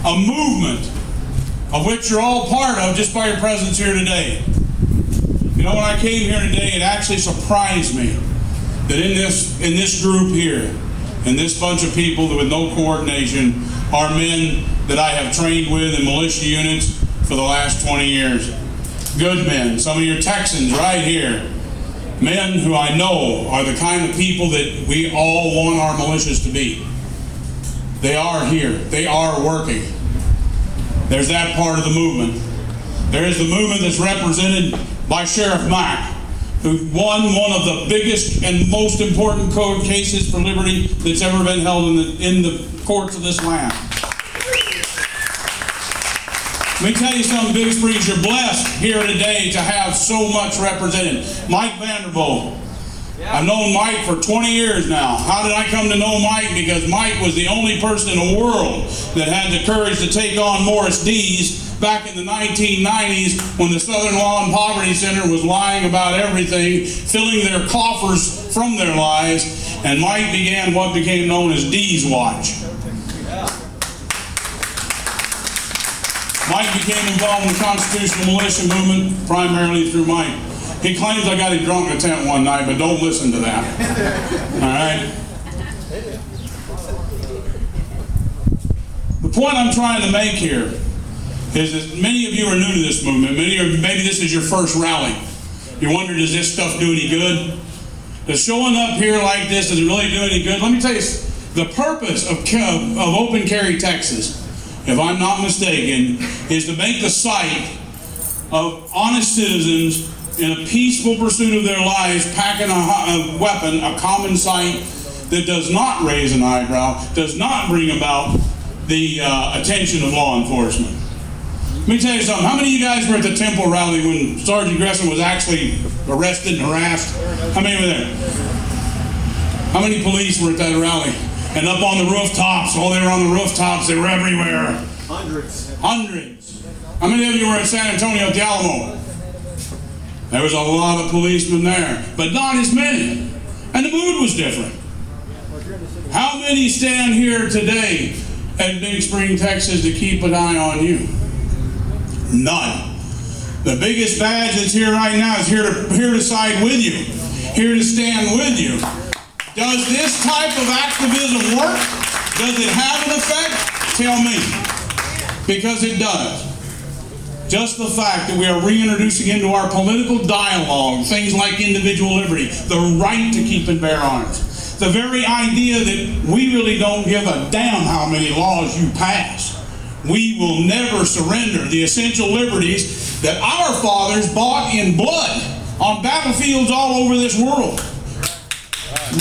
a movement of which you're all part of just by your presence here today. You know, when I came here today, it actually surprised me that in this group here, in this bunch of people with no coordination, are men that I have trained with in militia units for the last 20 years. Good men, some of your Texans right here. Men who I know are the kind of people that we all want our militias to be. They are here. They are working. There's that part of the movement. There is the movement that's represented by Sheriff Mike, who won one of the biggest and most important court cases for liberty that's ever been held in the courts of this land. Let me tell you something, Big Springs, you're blessed here today to have so much represented. Mike Vanderbilt. I've known Mike for 20 years now. How did I come to know Mike? Because Mike was the only person in the world that had the courage to take on Morris Dees back in the 1990s when the Southern Law and Poverty Center was lying about everything, filling their coffers from their lies, and Mike began what became known as Dees Watch. Mike became involved in the constitutional militia movement primarily through Mike. He claims I got him drunk in a tent one night, but don't listen to that. All right? The point I'm trying to make here is that many of you are new to this movement. Maybe this is your first rally. You wonder, does this stuff do any good? Does showing up here like this, does it really do any good? Let me tell you, the purpose of Open Carry Texas, if I'm not mistaken, is to make the site of honest citizens in a peaceful pursuit of their lives, packing a weapon, a common sight that does not raise an eyebrow, does not bring about the attention of law enforcement. Let me tell you something. How many of you guys were at the Temple rally when Sergeant Gresson was actually arrested and harassed? How many were there? How many police were at that rally? And up on the rooftops, they were on the rooftops, they were everywhere. Hundreds. Hundreds. How many of you were at San Antonio at the Alamo? There was a lot of policemen there, but not as many. And the mood was different. How many stand here today at Big Spring, Texas to keep an eye on you? None. The biggest badge that's here right now is here to side with you, here to stand with you. Does this type of activism work? Does it have an effect? Tell me. Because it does. Just the fact that we are reintroducing into our political dialogue things like individual liberty, the right to keep and bear arms, the very idea that we really don't give a damn how many laws you pass. We will never surrender the essential liberties that our fathers bought in blood on battlefields all over this world.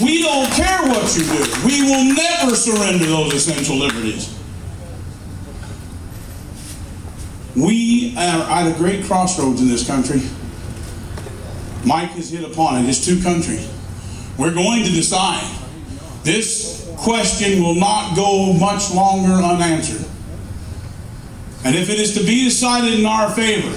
We don't care what you do. We will never surrender those essential liberties. We are at a great crossroads in this country. Mike has hit upon it. It's two countries. We're going to decide. This question will not go much longer unanswered. And if it is to be decided in our favor,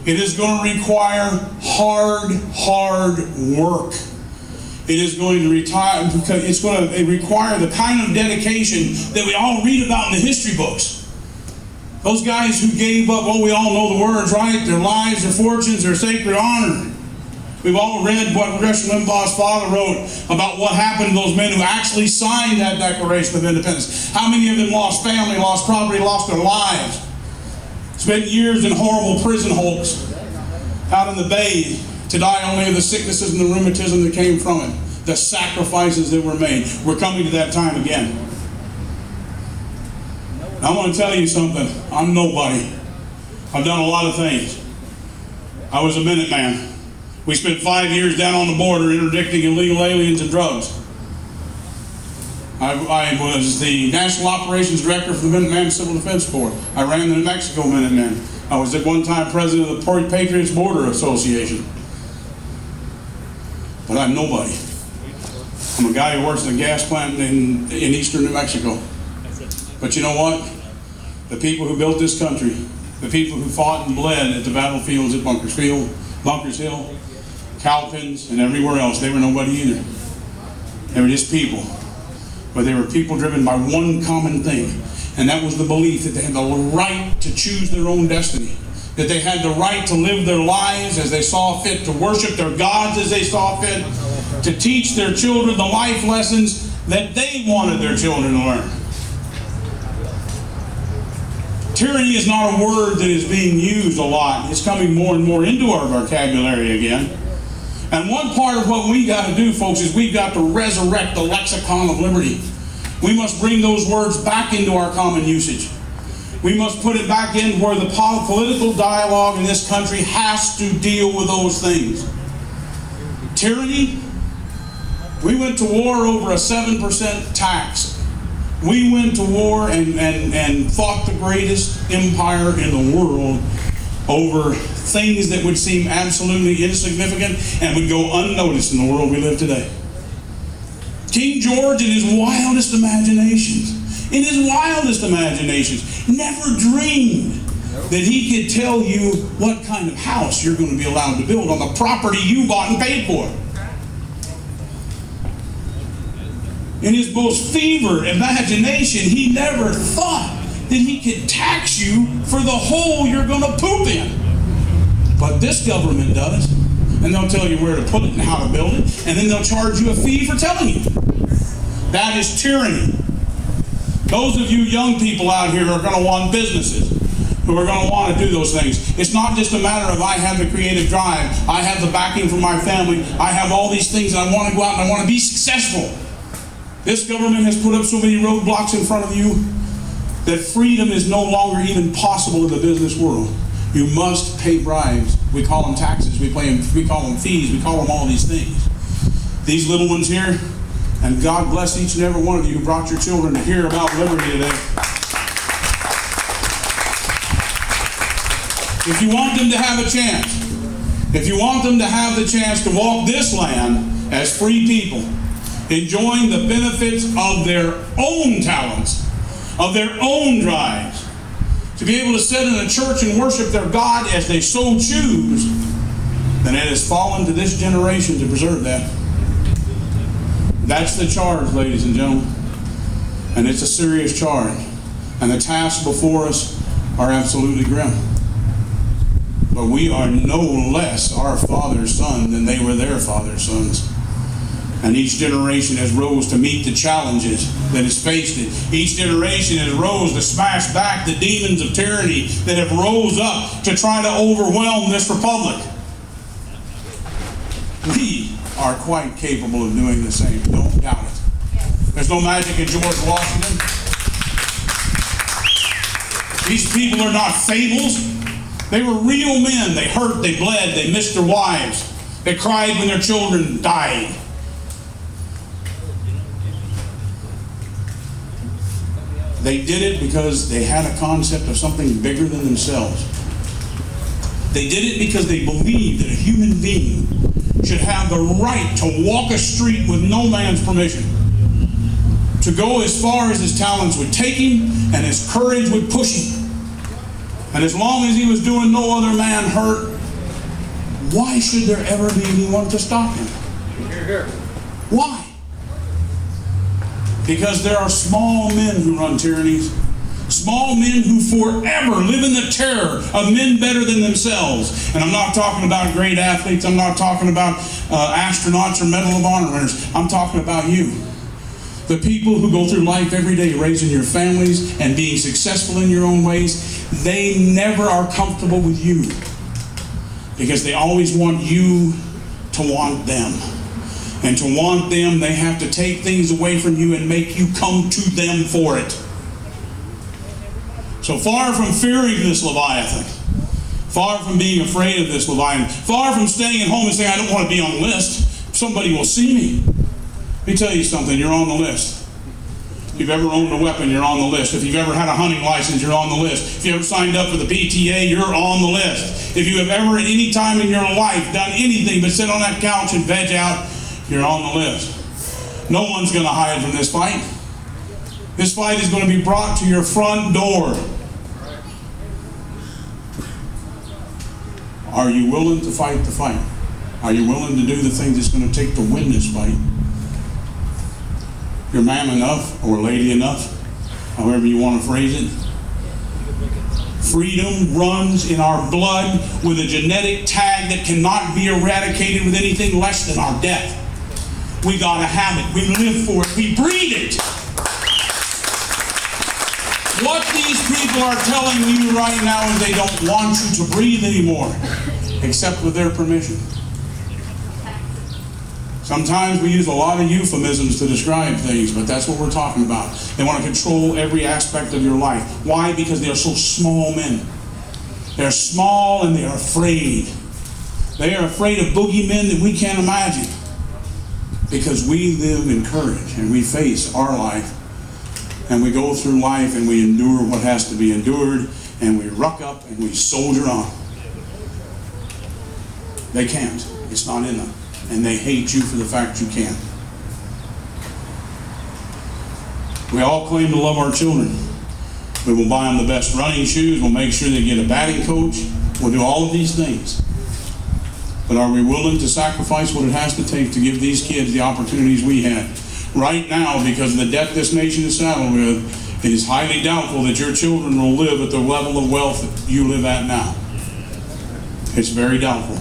it is going to require hard work. It is going to require the kind of dedication that we all read about in the history books. Those guys who gave up, we all know the words, right? Their lives, their fortunes, their sacred honor. We've all read what Rush Limbaugh's father wrote about what happened to those men who actually signed that Declaration of Independence. How many of them lost family, lost property, lost their lives? Spent years in horrible prison holes out in the bay to die only of the sicknesses and the rheumatism that came from it. The sacrifices that were made. We're coming to that time again. I want to tell you something. I'm nobody. I've done a lot of things. I was a Minuteman. We spent 5 years down on the border interdicting illegal aliens and drugs. I was the National Operations Director for the Minuteman Civil Defense Corps. I ran the New Mexico Minutemen. I was at one time president of the Patriots Border Association. But I'm nobody. I'm a guy who works in a gas plant in eastern New Mexico. But you know what? The people who built this country, the people who fought and bled at the battlefields at Bunkers Hill, Cowpens, and everywhere else, they were nobody either. They were just people. But they were people driven by one common thing. And that was the belief that they had the right to choose their own destiny, that they had the right to live their lives as they saw fit, to worship their gods as they saw fit, to teach their children the life lessons that they wanted their children to learn. Tyranny is not a word that is being used a lot. It's coming more and more into our vocabulary again. And one part of what we got to do, folks, is we've got to resurrect the lexicon of liberty. We must bring those words back into our common usage. We must put it back in where the political dialogue in this country has to deal with those things. Tyranny, we went to war over a 7% tax. We went to war and fought the greatest empire in the world over things that would seem absolutely insignificant and would go unnoticed in the world we live today. King George, in his wildest imaginations, never dreamed that he could tell you what kind of house you're going to be allowed to build on the property you bought and paid for. In his most fevered imagination, he never thought that he could tax you for the hole you're going to poop in. But this government does. And they'll tell you where to put it and how to build it. And then they'll charge you a fee for telling you. That is tyranny. Those of you young people out here are going to want businesses, who are going to want to do those things. It's not just a matter of I have the creative drive, I have the backing from my family, I have all these things and I want to go out and I want to be successful. This government has put up so many roadblocks in front of you that freedom is no longer even possible in the business world. You must pay bribes. We call them taxes, we call them fees, we call them all these things. These little ones here, and God bless each and every one of you who brought your children to hear about liberty today. If you want them to have a chance, if you want them to have the chance to walk this land as free people, enjoying the benefits of their own talents, of their own drives, to be able to sit in a church and worship their God as they so choose, then it has fallen to this generation to preserve that. That's the charge, ladies and gentlemen. And it's a serious charge. And the tasks before us are absolutely grim. But we are no less our Father's son than they were their father's sons. And each generation has rose to meet the challenges that has faced it. Each generation has rose to smash back the demons of tyranny that have rose up to try to overwhelm this republic. We are quite capable of doing the same. Don't doubt it. There's no magic in George Washington. These people are not fables. They were real men. They hurt, they bled, they missed their wives. They cried when their children died. They did it because they had a concept of something bigger than themselves. They did it because they believed that a human being should have the right to walk a street with no man's permission, to go as far as his talents would take him and his courage would push him. And as long as he was doing no other man hurt, why should there ever be anyone to stop him? Why? Because there are small men who run tyrannies. Small men who forever live in the terror of men better than themselves. And I'm not talking about great athletes. I'm not talking about astronauts or Medal of Honor winners. I'm talking about you. The people who go through life every day raising your families and being successful in your own ways, they never are comfortable with you. Because they always want you to want them. And to want them, they have to take things away from you and make you come to them for it. So far from fearing this Leviathan, far from being afraid of this Leviathan, far from staying at home and saying, I don't want to be on the list, somebody will see me. Let me tell you something, you're on the list. If you've ever owned a weapon, you're on the list. If you've ever had a hunting license, you're on the list. If you ever signed up for the PTA, you're on the list. If you have ever at any time in your life done anything but sit on that couch and veg out, you're on the list. No one's going to hide from this fight. This fight is going to be brought to your front door. Are you willing to fight the fight? Are you willing to do the things it's going to take to win this fight? You're man enough or lady enough however you want to phrase it. Freedom runs in our blood with a genetic tag that cannot be eradicated with anything less than our death. We got to have it. We live for it. We breathe it. What these people are telling you right now is they don't want you to breathe anymore, except with their permission. Sometimes we use a lot of euphemisms to describe things, but that's what we're talking about. They want to control every aspect of your life. Why? Because they are so small men. They're small and they are afraid. They are afraid of boogeymen that we can't imagine. Because we live in courage and we face our life. And we go through life and we endure what has to be endured. And we ruck up and we soldier on. They can't. It's not in them. And they hate you for the fact you can't. We all claim to love our children. We will buy them the best running shoes. We'll make sure they get a batting coach. We'll do all of these things. But are we willing to sacrifice what it has to take to give these kids the opportunities we had? Right now, because of the debt this nation is saddled with, it is highly doubtful that your children will live at the level of wealth that you live at now. It's very doubtful.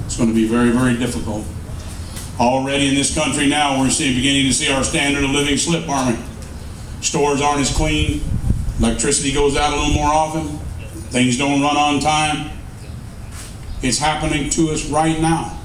It's going to be very, very difficult. Already in this country now, we're beginning to see our standard of living slip arming. Stores aren't as clean. Electricity goes out a little more often. Things don't run on time. It's happening to us right now.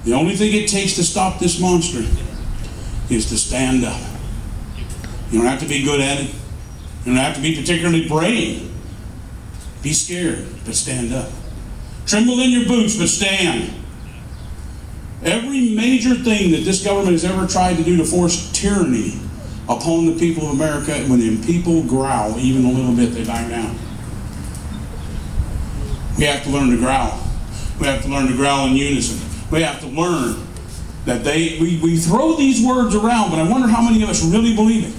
The only thing it takes to stop this monster is to stand up. You don't have to be good at it. You don't have to be particularly brave. Be scared, but stand up. Tremble in your boots, but stand. Every major thing that this government has ever tried to do to force tyranny upon the people of America, when the people growl even a little bit, they back down. We have to learn to growl. We have to learn to growl in unison. We have to learn that we throw these words around, but I wonder how many of us really believe it.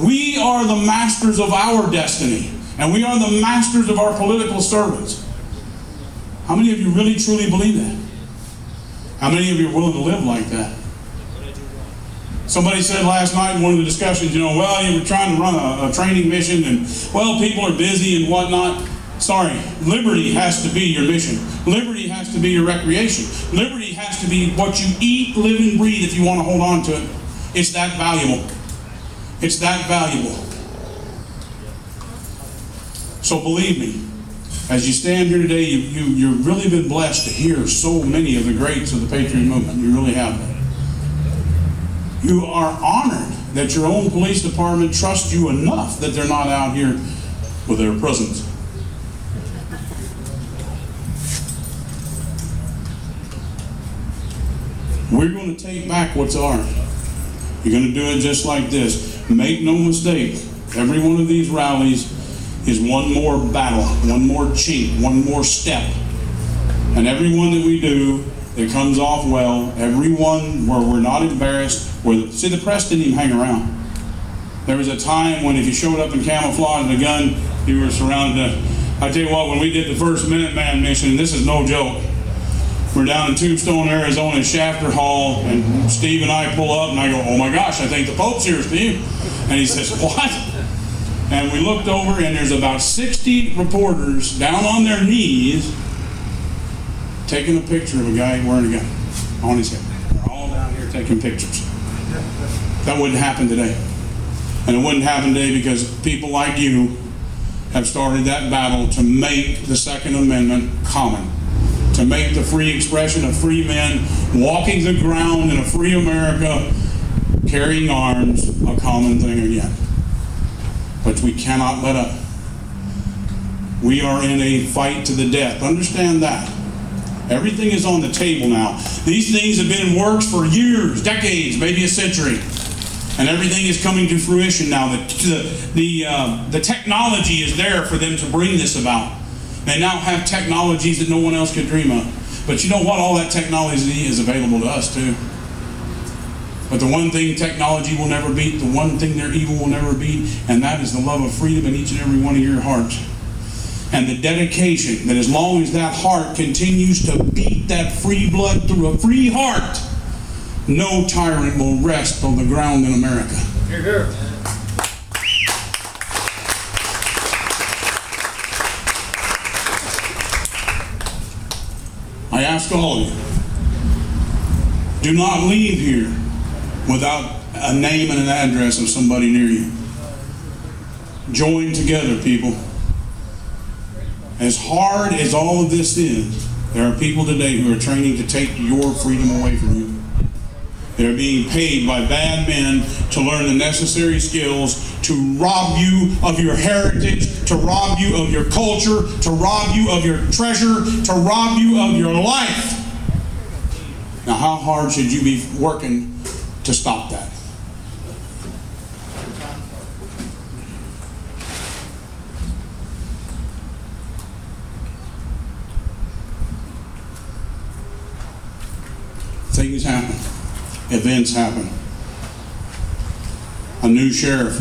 We are the masters of our destiny, and we are the masters of our political servants. How many of you really truly believe that? How many of you are willing to live like that? Somebody said last night in one of the discussions, you were trying to run a training mission and, people are busy and whatnot. Sorry, liberty has to be your mission. Liberty has to be your recreation. Liberty has to be what you eat, live, and breathe if you want to hold on to it. It's that valuable. It's that valuable. So believe me, as you stand here today, you've really been blessed to hear so many of the greats of the Patriot movement. You really have been. You are honored that your own police department trusts you enough that they're not out here with their presence. We're going to take back what's ours. You're going to do it just like this. Make no mistake, every one of these rallies is one more battle, one more chink, one more step. And every one that we do, it comes off well. Every one where we're not embarrassed. See, the press didn't even hang around. There was a time when if you showed up in camouflage and a gun, you were surrounded. I tell you what, when we did the first Minuteman mission, this is no joke. We're down in Tombstone, Arizona, in Shafter Hall, and Steve and I pull up, and I go, "Oh my gosh, I think the Pope's here, Steve." And he says, "What?" And we looked over, and there's about 60 reporters down on their knees taking a picture of a guy wearing a gun on his head. They're all down here taking pictures. That wouldn't happen today. And it wouldn't happen today because people like you have started that battle to make the Second Amendment common. To make the free expression of free men walking the ground in a free America, carrying arms, a common thing again. But we cannot let up. We are in a fight to the death. Understand that. Everything is on the table now. These things have been in works for years, decades, maybe a century. And everything is coming to fruition now. The technology is there for them to bring this about. They now have technologies that no one else could dream of. But you know what? All that technology is available to us too. But the one thing technology will never beat, the one thing their evil will never beat, and that is the love of freedom in each and every one of your hearts. And the dedication that as long as that heart continues to beat that free blood through a free heart, no tyrant will rest on the ground in America. Here, here. I ask all of you, do not leave here without a name and an address of somebody near you. Join together, people. As hard as all of this is, there are people today who are training to take your freedom away from you. They're being paid by bad men to learn the necessary skills to rob you of your heritage, to rob you of your culture, to rob you of your treasure, to rob you of your life. Now, how hard should you be working to stop that? Things happen. Events happen. A new sheriff